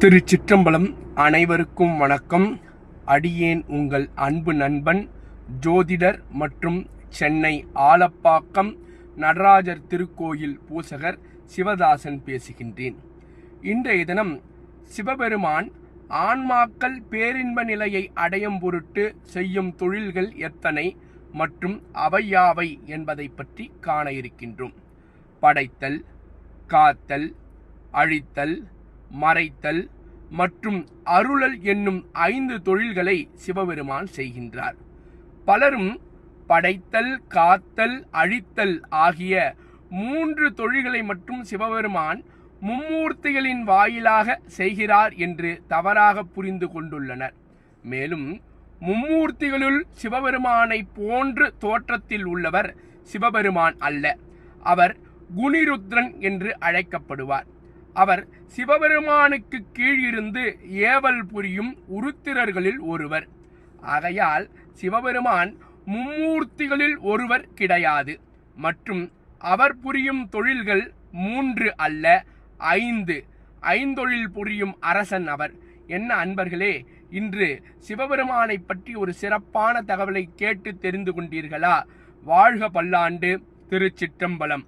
திருச்சிற்றம்பலம். அனைவருக்கும் வணக்கம். அடியேன் உங்கள் அன்பு நண்பன், ஜோதிடர் மற்றும் சென்னை ஆலப்பாக்கம் நடராஜர் திருக்கோயில் பூசகர் சிவதாசன் பேசுகின்றேன். இன்றைய தினம் சிவபெருமான் ஆன்மாக்கள் பேரின்ப நிலையை அடையும் பொருட்டு செய்யும் தொழில்கள் எத்தனை மற்றும் அவையாவை என்பதை பற்றி காண இருக்கின்றோம். படைத்தல், காத்தல், அழித்தல், மறைத்தல் மற்றும் அருளல் என்னும் 5 தொழில்களை சிவபெருமான் செய்கின்றார். பலரும் படைத்தல், காத்தல், அழித்தல் ஆகிய 3 தொழில்களை மட்டும் சிவபெருமான் மும்மூர்த்திகளின் வாயிலாக செய்கிறார் என்று தவறாக புரிந்து கொண்டுள்ளனர். மேலும் மும்மூர்த்திகளுள் சிவபெருமானை போன்று தோற்றத்தில் உள்ளவர் சிவபெருமான் அல்ல. அவர் குணிருத்ரன் என்று அழைக்கப்படுவார். அவர் சிவபெருமானுக்கு கீழிருந்து ஏவல் புரியும் உருத்திரர்களில் ஒருவர். ஆகையால் சிவபெருமான் மும்மூர்த்திகளில் ஒருவர் கிடையாது. மற்றும் அவர் புரியும் தொழில்கள் 3 அல்ல 5. 5 புரியும் அரசன் அவர். என்ன அன்பர்களே, இன்று சிவபெருமானை பற்றி ஒரு சிறப்பான தகவலை கேட்டு தெரிந்து கொண்டீர்களா? வாழ்க பல்லாண்டு. திருச்சிற்றம்பலம்.